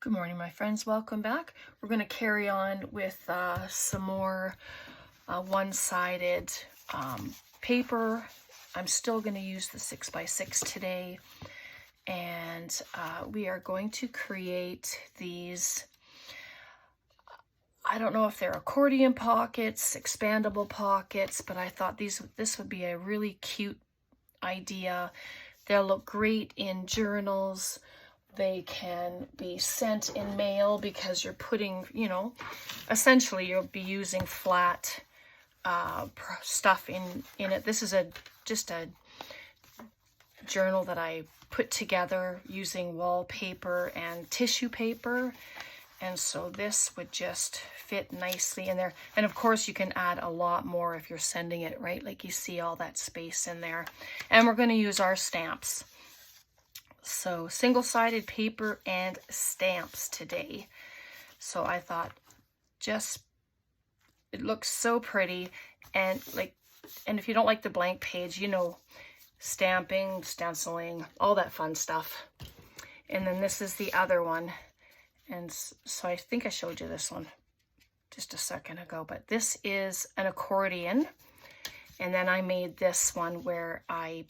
Good morning, my friends. Welcome back. We're going to carry on with some more one-sided paper. I'm still going to use the 6x6 today, and we are going to create these. I don't know if they're accordion pockets, expandable pockets, but I thought this would be a really cute idea. They'll look great in journals. They can be sent in mail because you're putting, essentially you'll be using flat stuff in it. This is just a journal that I put together using wallpaper and tissue paper. And so this would just fit nicely in there. And of course you can add a lot more if you're sending it, right? Like you see all that space in there. And we're going to use our stamps. So single-sided paper and stamps today. So I thought it looks so pretty, and if you don't like the blank page, stamping, stenciling, all that fun stuff. And then this is the other one. And so I think I showed you this one just a second ago, but this is an accordion. And then I made this one where I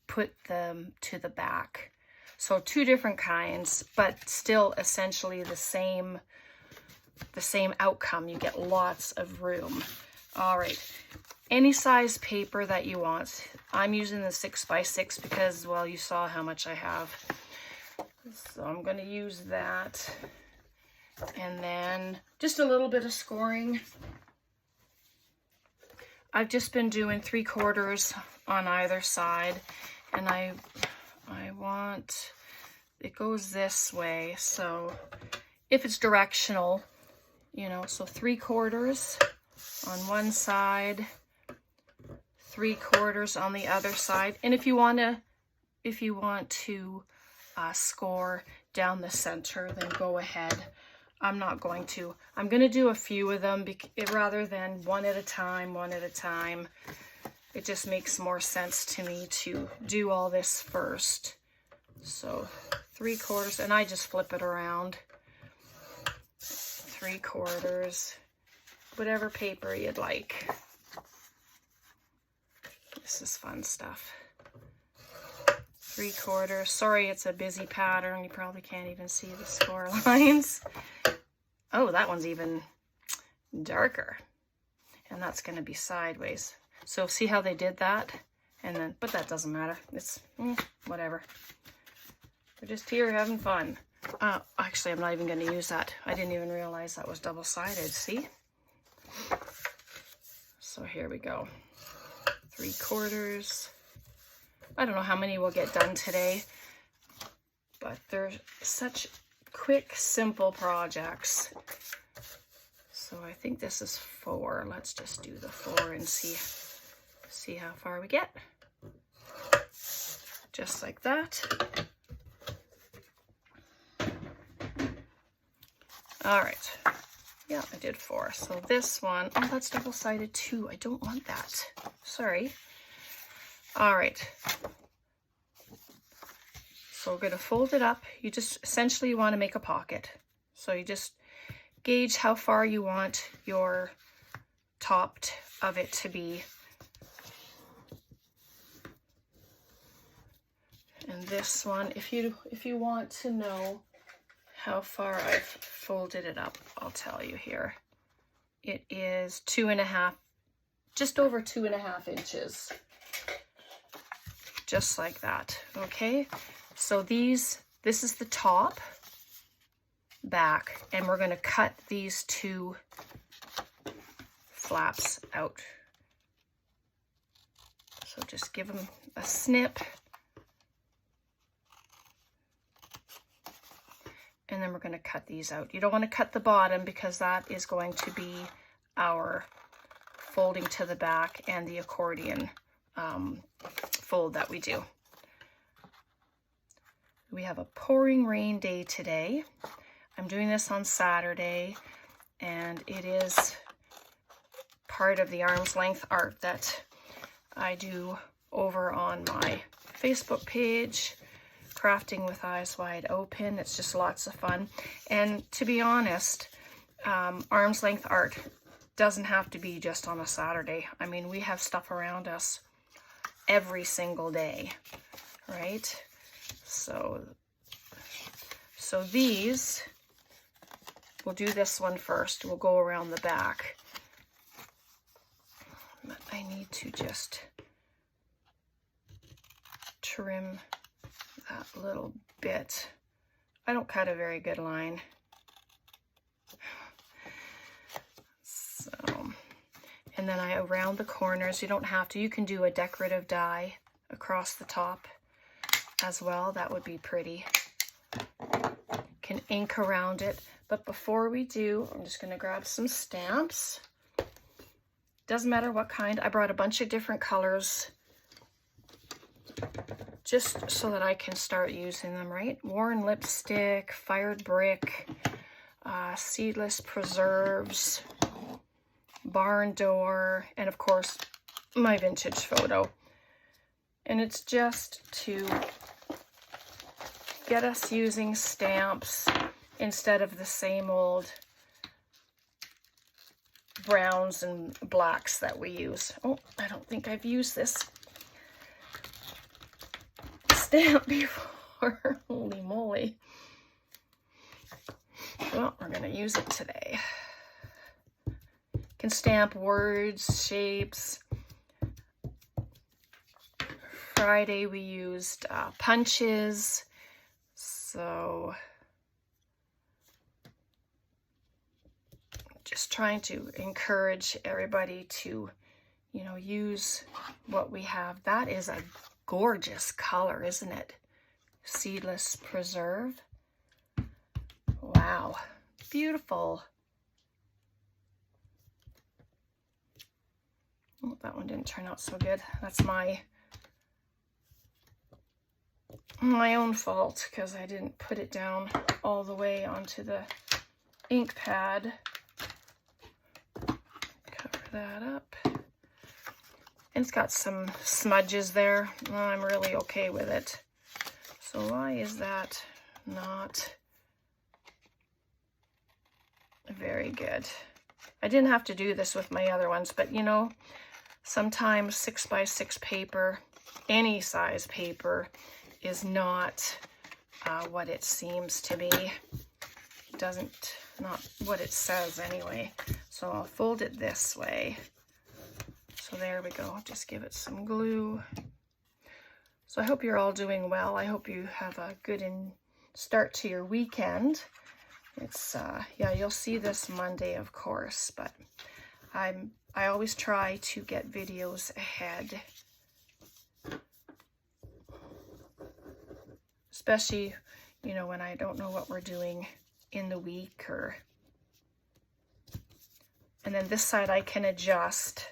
put them to the back. So two different kinds, but still essentially the same outcome. You get lots of room. All right, any size paper that you want. I'm using the 6x6 because, well, you saw how much I have. So I'm going to use that. And then just a little bit of scoring. I've just been doing 3/4 on either side, and I want, it goes this way, so if it's directional, so 3/4 on one side, 3/4 on the other side. And if you want to score down the center, then go ahead. I'm not going to. I'm going to do a few of them rather than one at a time. It just makes more sense to me to do all this first. So 3/4, and I just flip it around. 3/4, whatever paper you'd like. This is fun stuff. 3/4. Sorry, it's a busy pattern. You probably can't even see the score lines. Oh, that one's even darker. And that's going to be sideways. So see how they did that? And then, but that doesn't matter. It's whatever. We're just here having fun. Actually, I'm not even going to use that. I didn't even realize that was double-sided. See? So here we go. 3/4. I don't know how many we'll get done today, but they're such quick, simple projects. So I think this is 4. Let's just do the 4 and see how far we get. Just like that. All right. Yeah, I did 4. So this one, oh, that's double-sided too. I don't want that. Sorry. All right. So we're going to fold it up. You just essentially want to make a pocket. So you just gauge how far you want your top of it to be. And this one, if you want to know how far I've folded it up, I'll tell you here. It is 2.5, just over 2.5 inches. Just like that, okay? So this is the top, back, and we're gonna cut these 2 flaps out. So just give them a snip. And then we're going to cut these out. You don't want to cut the bottom because that is going to be our folding to the back and the accordion fold that we do. We have a pouring rain day today. I'm doing this on Saturday, and it is part of the arm's length art that I do over on my Facebook page, crafting with eyes wide open. It's just lots of fun. And to be honest, arm's length art doesn't have to be just on a Saturday. I mean, we have stuff around us every single day, right? So these, we'll do this one first. We'll go around the back. But I need to just trim that little bit. I don't cut a very good line. So, and then around the corners, you don't have to, you can do a decorative die across the top as well. That would be pretty. Can ink around it. But before we do, I'm just going to grab some stamps. Doesn't matter what kind. I brought a bunch of different colors just so that I can start using them, right? Worn lipstick, fired brick, seedless preserves, barn door, and of course my vintage photo. And it's just to get us using stamps instead of the same old browns and blacks that we use. Oh, I don't think I've used this stamp before. Holy moly. Well, we're going to use it today. Can stamp words, shapes. Friday we used punches. So just trying to encourage everybody to, you know, use what we have. That is a gorgeous color, isn't it? Seedless preserve. Wow, beautiful. Oh, that one didn't turn out so good. That's my own fault because I didn't put it down all the way onto the ink pad. Cover that up. And it's got some smudges there. I'm really okay with it. So why is that not very good? I didn't have to do this with my other ones, but you know, sometimes 6x6 paper, any size paper, is not what it seems to be. It doesn't, not what it says anyway. So I'll fold it this way. So there we go. Just give it some glue. So I hope you're all doing well. I hope you have a good start to your weekend. It's yeah, you'll see this Monday, of course, but I always try to get videos ahead, especially, you know, when I don't know what we're doing in the week. Or and then this side I can adjust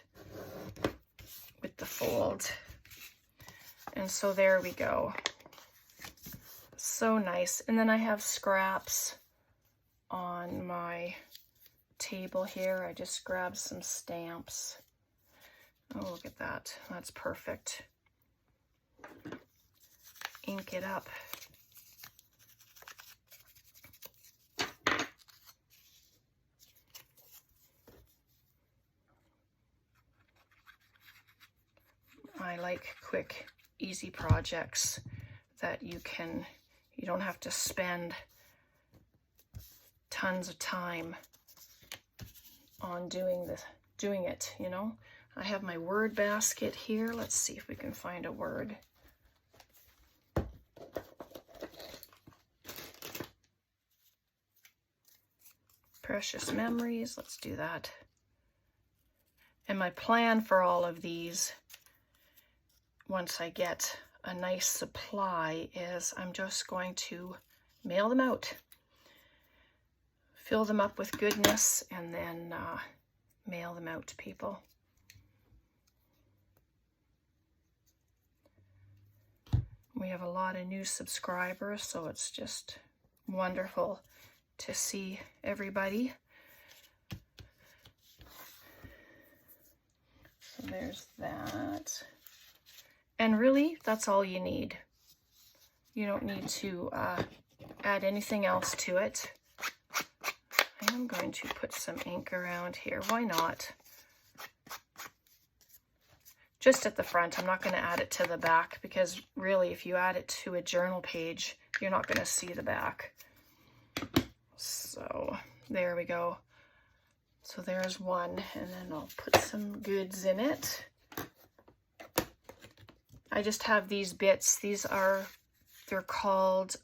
with the fold. And so there we go. So nice. And then I have scraps on my table here. I just grabbed some stamps. Oh, look at that. That's perfect. Ink it up. I like quick, easy projects that you don't have to spend tons of time on doing it, you know. I have my word basket here. Let's see if we can find a word. Precious memories, let's do that. And my plan for all of these, once I get a nice supply, is I'm just going to mail them out. Fill them up with goodness and then mail them out to people. We have a lot of new subscribers, so it's just wonderful to see everybody. So there's that. And really, that's all you need. You don't need to add anything else to it. I am going to put some ink around here. Why not? Just at the front. I'm not going to add it to the back because really if you add it to a journal page, you're not going to see the back. So there we go. So there's one, and then I'll put some goods in it. I just have these bits. They're called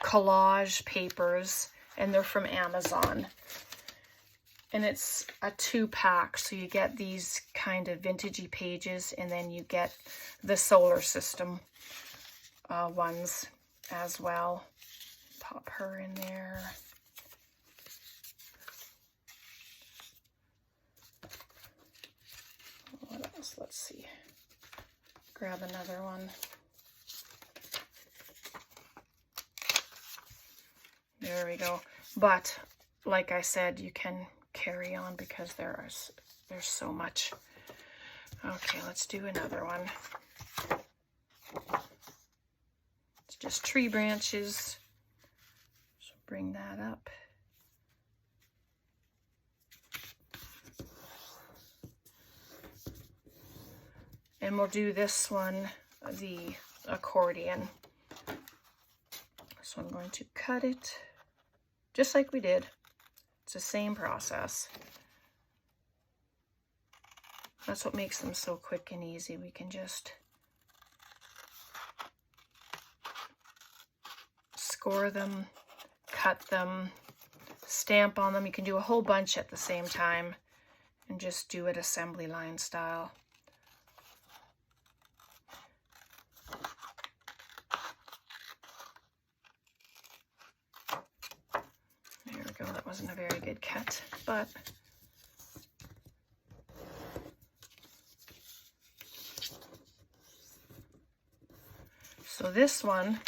collage papers, and they're from Amazon. And it's a 2-pack, so you get these kind of vintagey pages, and then you get the solar system ones as well. Pop her in there. What else? Let's see. Grab another one. There we go. But like I said, you can carry on because there's so much. Okay, let's do another one. It's just tree branches. So bring that up. And we'll do this one, the accordion. So I'm going to cut it just like we did. It's the same process. That's what makes them so quick and easy. We can just score them, cut them, stamp on them. You can do a whole bunch at the same time and just do it assembly line style. There we go. That wasn't a very good cut, but so this one,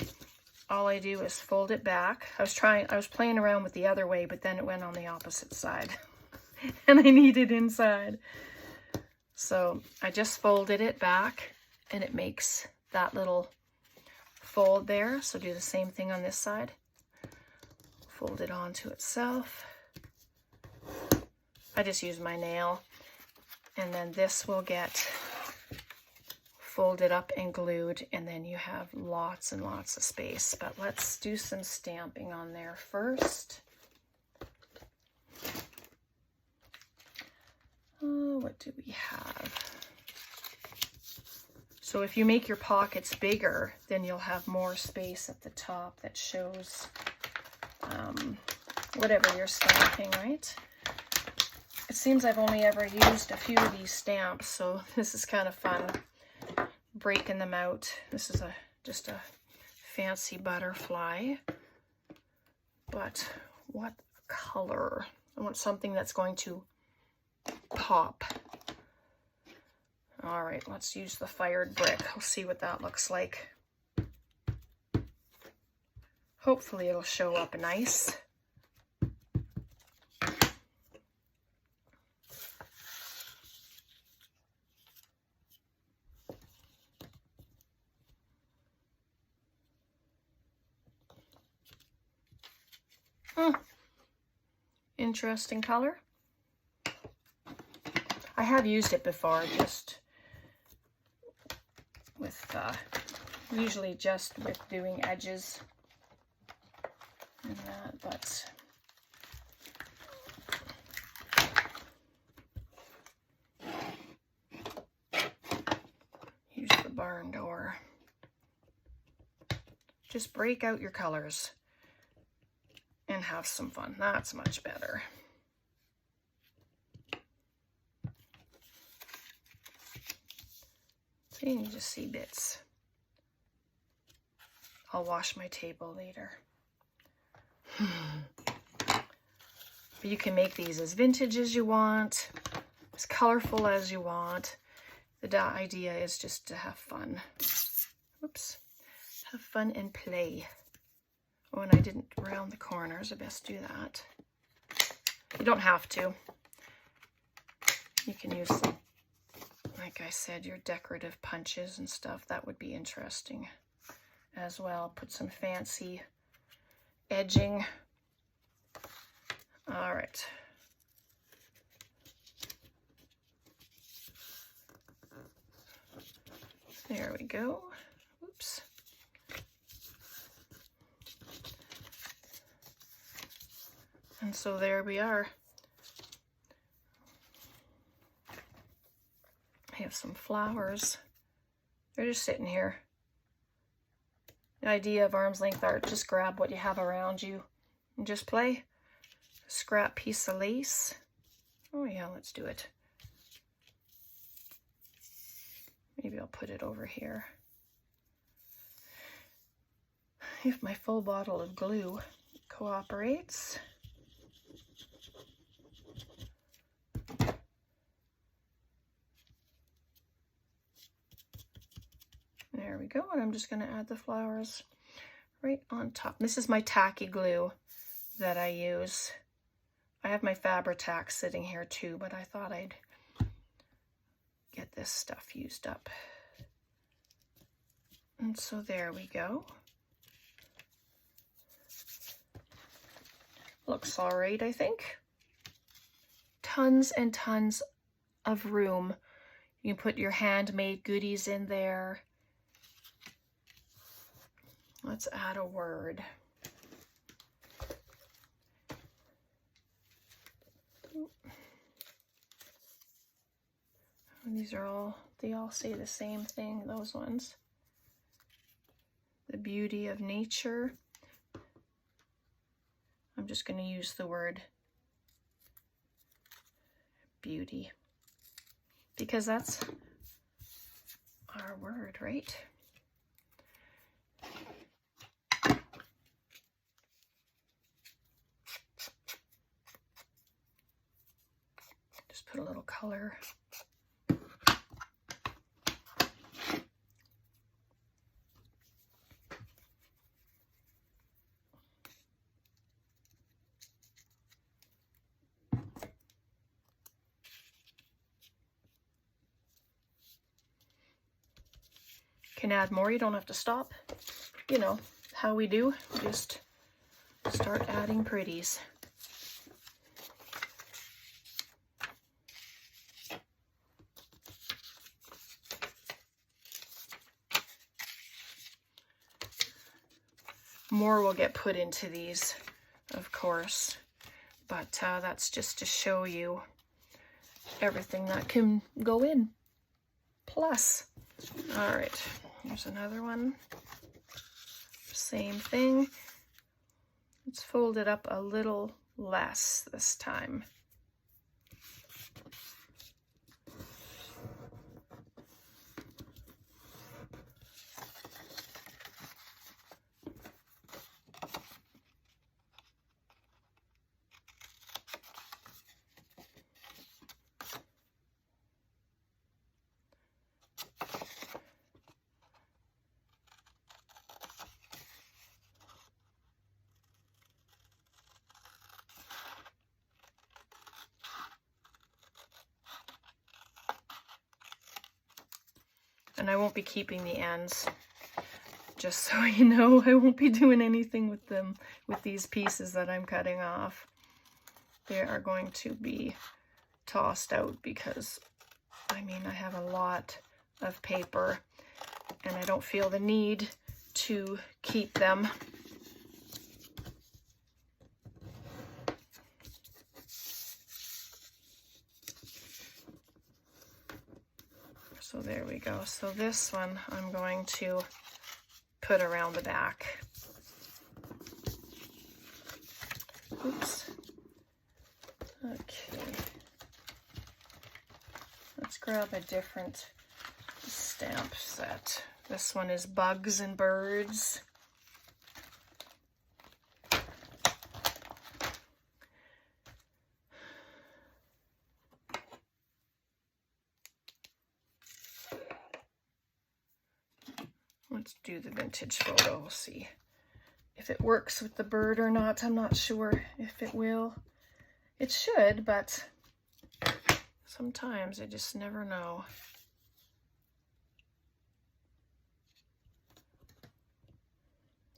all I do is fold it back. I was playing around with the other way, but then it went on the opposite side and I need it inside. So I just folded it back and it makes that little fold there. So do the same thing on this side. Fold it onto itself. I just use my nail, and then this will get folded up and glued, and then you have lots and lots of space. But let's do some stamping on there first. Oh, what do we have? So if you make your pockets bigger, then you'll have more space at the top that shows whatever you're stamping, right? It seems I've only ever used a few of these stamps, so this is kind of fun, breaking them out. This is just a fancy butterfly, but what color? I want something that's going to pop. All right, let's use the fired brick. We'll see what that looks like. Hopefully it'll show up nice. Interesting color. I have used it before, just with, usually just with doing edges and that, but use the barn door. Just break out your colors and have some fun. That's much better. So you can just see bits. I'll wash my table later. But you can make these as vintage as you want, as colorful as you want. The idea is just to have fun. Oops. Have fun and play. Oh, and I didn't round the corners. I best do that. You don't have to. You can use, like I said, your decorative punches and stuff. That would be interesting as well. Put some fancy edging. All right. There we go. Oops. And so there we are. I have some flowers. They're just sitting here. The idea of arm's length art, just grab what you have around you and just play. A scrap piece of lace. Oh yeah, let's do it. Maybe I'll put it over here. If my full bottle of glue cooperates. There we go, and I'm just going to add the flowers right on top. This is my tacky glue that I use. I have my Fabri-Tac sitting here too, but I thought I'd get this stuff used up. And so there we go. Looks all right, I think. Tons and tons of room. You can put your handmade goodies in there. Let's add a word. These are all, they all say the same thing, those ones. The beauty of nature. I'm just going to use the word beauty because that's our word, right? Just put a little color. Can add more, you don't have to stop. You know how we do, just start adding pretties. More will get put into these, of course, but that's just to show you everything that can go in. Plus, all right, here's another one. Same thing. Let's fold it up a little less this time. And I won't be keeping the ends, just so you know. I won't be doing anything with them, with these pieces that I'm cutting off. They are going to be tossed out because, I mean, I have a lot of paper and I don't feel the need to keep them. So there we go. So this one I'm going to put around the back. Oops. Okay. Let's grab a different stamp set. This one is bugs and birds. Let's do the vintage photo. We'll see if it works with the bird or not. I'm not sure if it will. It should, but sometimes I just never know.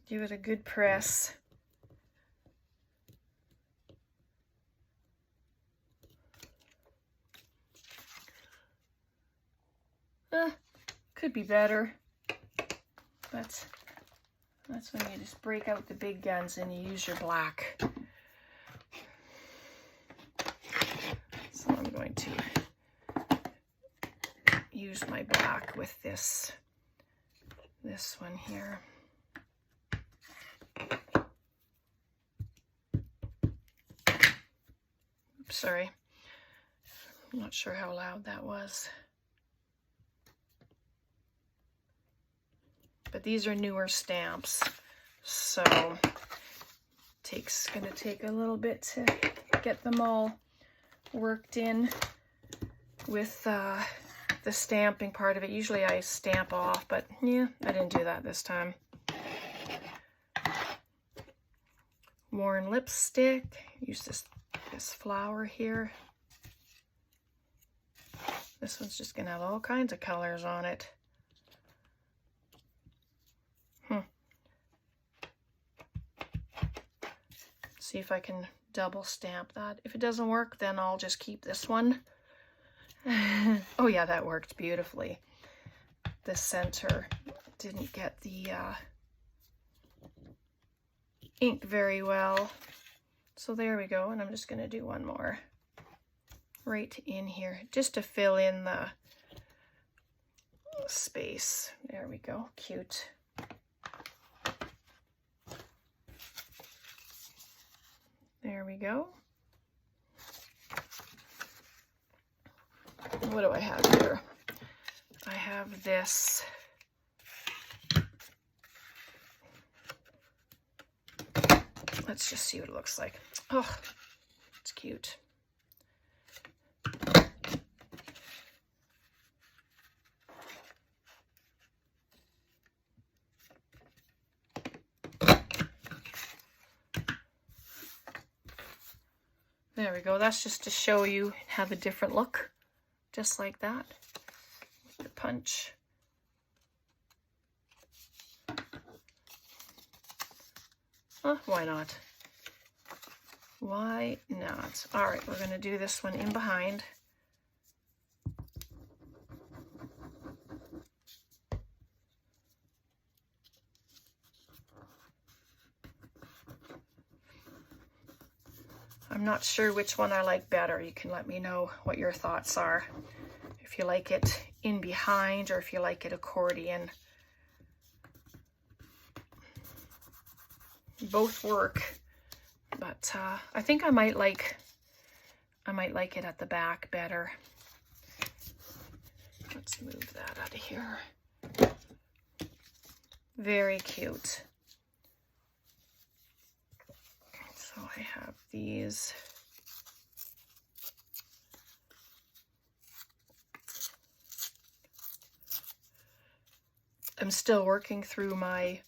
Give it a good press. Could be better, but that's when you just break out the big guns and you use your black. So I'm going to use my black with this one here. Oops, sorry. I'm not sure how loud that was. But these are newer stamps, so it's gonna take a little bit to get them all worked in with the stamping part of it. Usually I stamp off, but yeah, I didn't do that this time. Worn lipstick, use this flower here. This one's just gonna have all kinds of colors on it. See if I can double stamp that. If it doesn't work, then I'll just keep this one. Oh yeah, that worked beautifully. The center didn't get the ink very well. So there we go, and I'm just gonna do one more right in here, just to fill in the space. There we go, cute. There we go. What do I have here? I have this let's just see what it looks like. Oh, it's cute. There we go. That's just to show you have a different look, just like that. The punch. Why not? Why not? All right, we're going to do this one in behind. I'm not sure which one I like better. You can let me know what your thoughts are. If you like it in behind or if you like it accordion. Both work, but I think I might like it at the back better. Let's move that out of here. Very cute. So I have these. I'm still working through my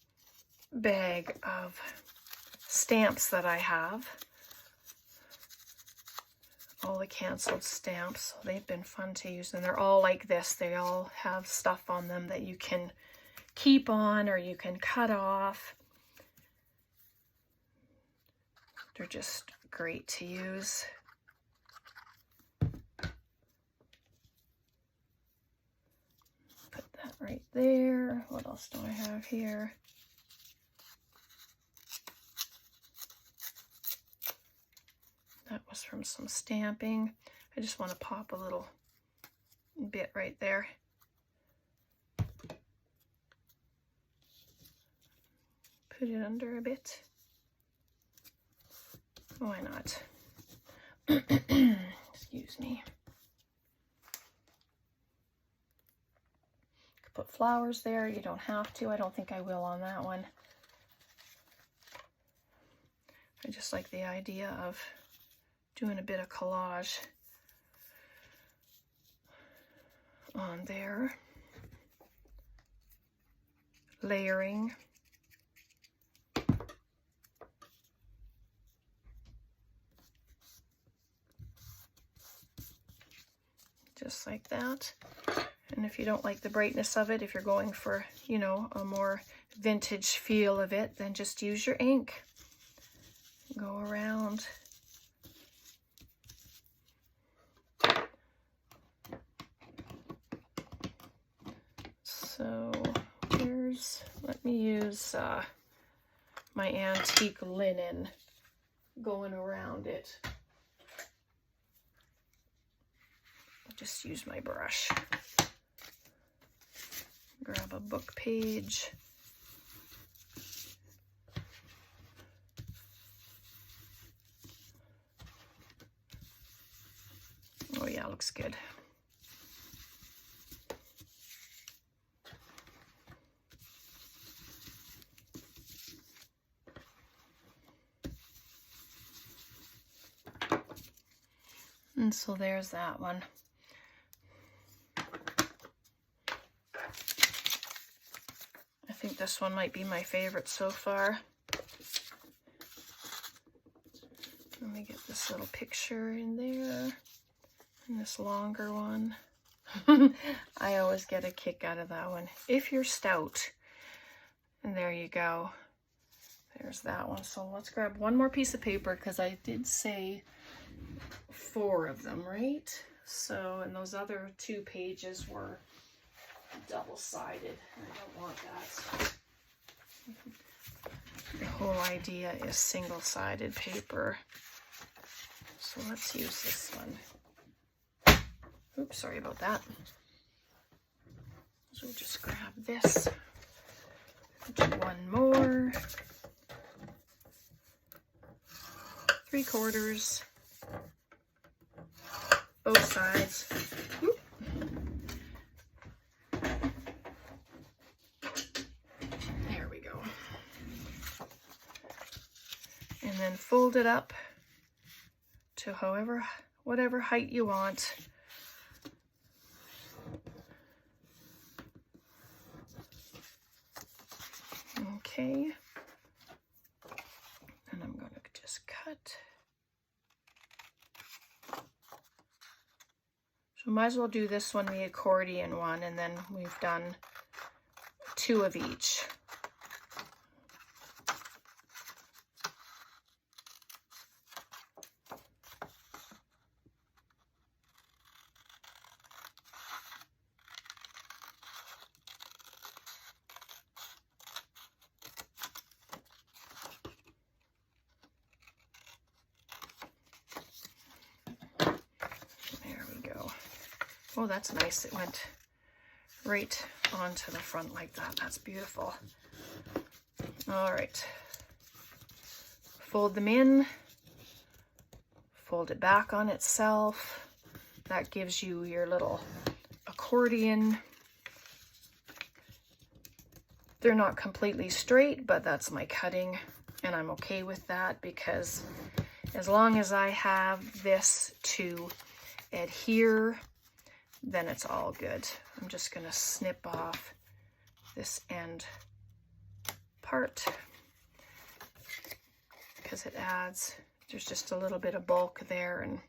bag of stamps that I have. All the canceled stamps. They've been fun to use, and they're all like this. They all have stuff on them that you can keep on or you can cut off. They're just great to use. Put that right there. What else do I have here? That was from some stamping. I just want to pop a little bit right there. Put it under a bit. Why not? Excuse me. Could put flowers there. You don't have to. I don't think I will on that one. I just like the idea of doing a bit of collage on there. Layering. Just like that. And if you don't like the brightness of it, if you're going for, you know, a more vintage feel of it, then just use your ink. Go around. So let me use my antique linen going around it. I'll just use my brush. Grab a book page. Oh yeah, looks good. And so there's that one. I think this one might be my favorite so far. Let me get this little picture in there. And this longer one. I always get a kick out of that one. If you're stout. And there you go. There's that one. So let's grab one more piece of paper because I did say 4 of them, right? So, and those other 2 pages were double-sided. I don't want that. The whole idea is single-sided paper. So let's use this one. Oops, sorry about that. So we'll just grab this. Do one more. 3/4. Both sides. Oop. There we go. And then fold it up to whatever height you want. Okay. And I'm going to just cut. So might as well do this one, the accordion one, and then we've done 2 of each. Oh, that's nice. It went right onto the front like that. That's beautiful. All right. Fold them in. Fold it back on itself. That gives you your little accordion. They're not completely straight, but that's my cutting, and I'm okay with that because as long as I have this to adhere, then it's all good. I'm just going to snip off this end part because it adds, there's just a little bit of bulk there and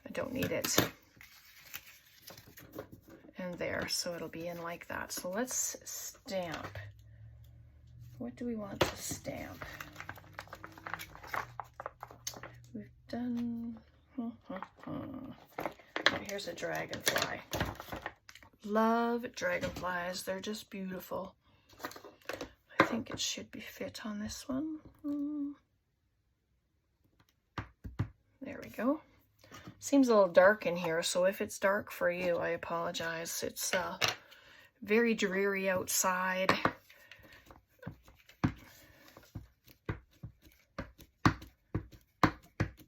I don't need it. And there, so it'll be in like that. So let's stamp. What do we want to stamp? We've done... Oh, here's a dragonfly. Love dragonflies. They're just beautiful. I think it should be fit on this one. There we go. Seems a little dark in here, so if it's dark for you, I apologize. It's very dreary outside.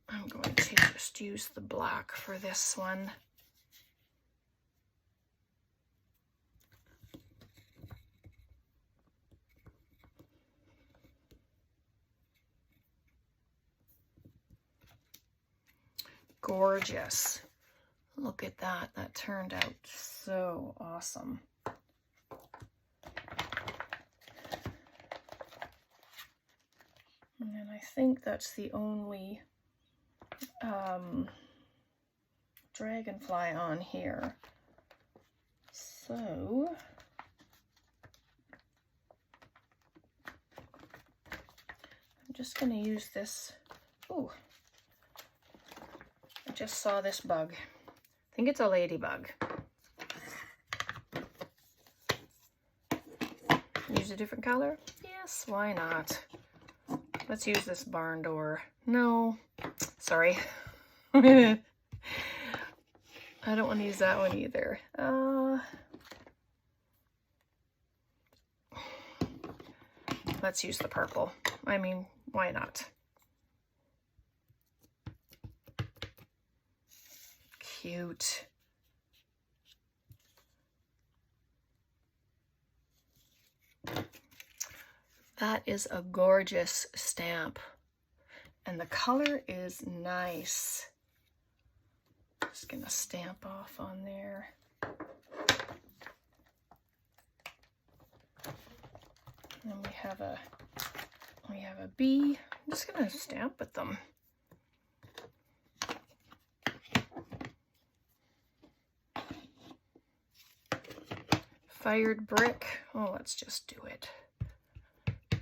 I'm going to just use the black for this one. Gorgeous. Look at that. That turned out so awesome. And I think that's the only dragonfly on here. So just going to use this. Ooh, I just saw this bug. I think it's a ladybug. Use a different color? Yes, why not? Let's use this barn door. No, sorry. I don't want to use that one either. Let's use the purple. I mean, why not? Cute. That is a gorgeous stamp. And the color is nice. Just gonna stamp off on there. And then we have a bee. I'm just gonna stamp with them. Fired brick. Oh, let's just do it.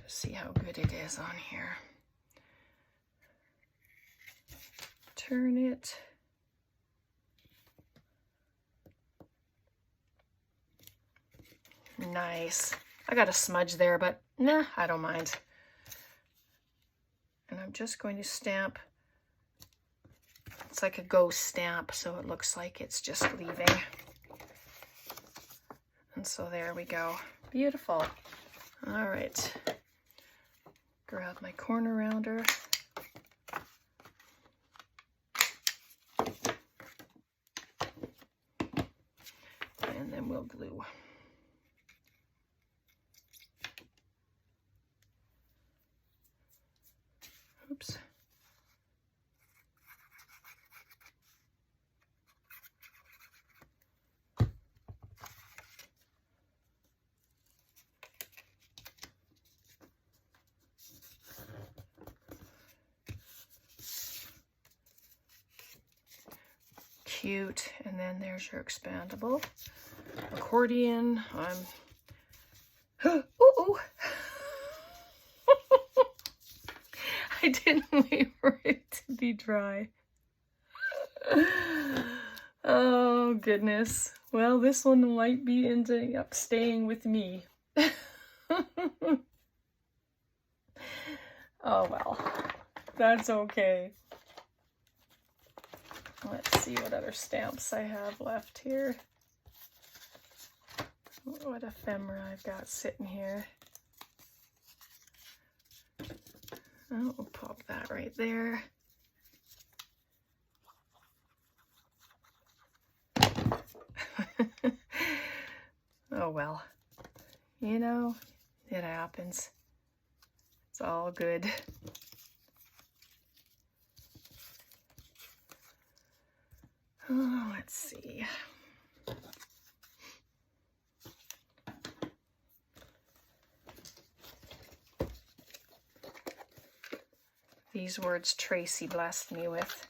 See how good it is on here. Turn it. Nice. I got a smudge there, but nah, I don't mind. And I'm just going to stamp. It's like a ghost stamp, so it looks like it's just leaving. And so there we go. Beautiful. All right. Grab my corner rounder. And then we'll glue. Oops. Cute. And then there's your expandable accordion. Ooh. I didn't wait for it to be dry. Oh goodness. Well, this one might be ending up staying with me. Oh well, that's okay. Let's see what other stamps I have left here. What ephemera I've got sitting here. Oh, we'll pop that right there. Oh well, you know, it happens. It's all good. Oh, let's see. These words Tracy blessed me with.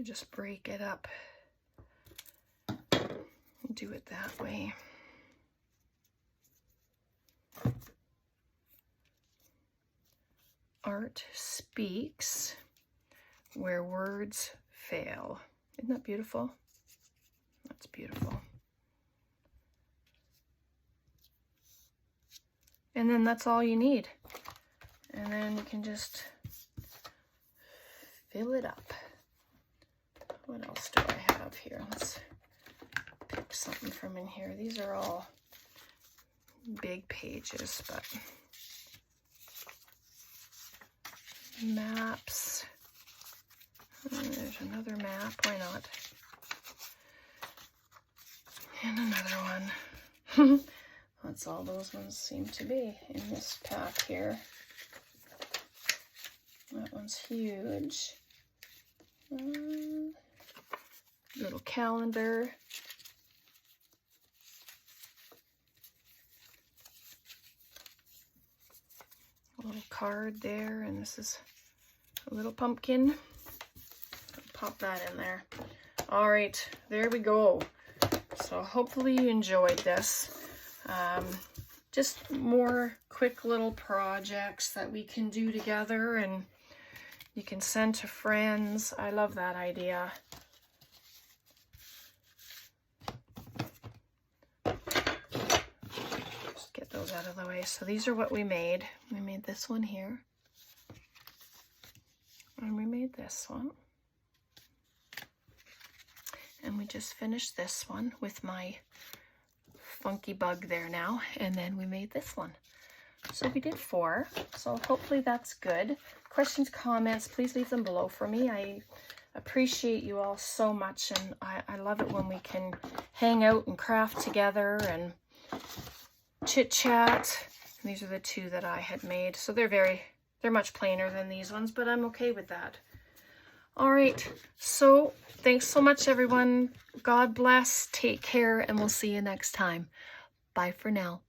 Just break it up, do it that way. Art speaks where words fail. Isn't that beautiful? That's beautiful. And then that's all you need. And then you can just fill it up. What else do I have here? Let's pick something from in here. These are all big pages, but maps. There's another map. Why not? And another one. That's all those ones seem to be in this pack here. That one's huge. Little calendar. A little card there, and this is a little pumpkin. Pop that in there. All right, there we go. So hopefully you enjoyed this. Just more quick little projects that we can do together and you can send to friends. I love that idea. Just get those out of the way. So these are what we made. We made this one here. And we made this one. And we just finished this one with my funky bug there now, and then we made this one. So we did 4. So hopefully that's good. Questions, comments, please leave them below for me. I appreciate you all so much, and I love it when we can hang out and craft together and chit chat. And these are the 2 that I had made. So they're much plainer than these ones, but I'm okay with that. All right, so thanks so much, everyone. God bless, take care, and we'll see you next time. Bye for now.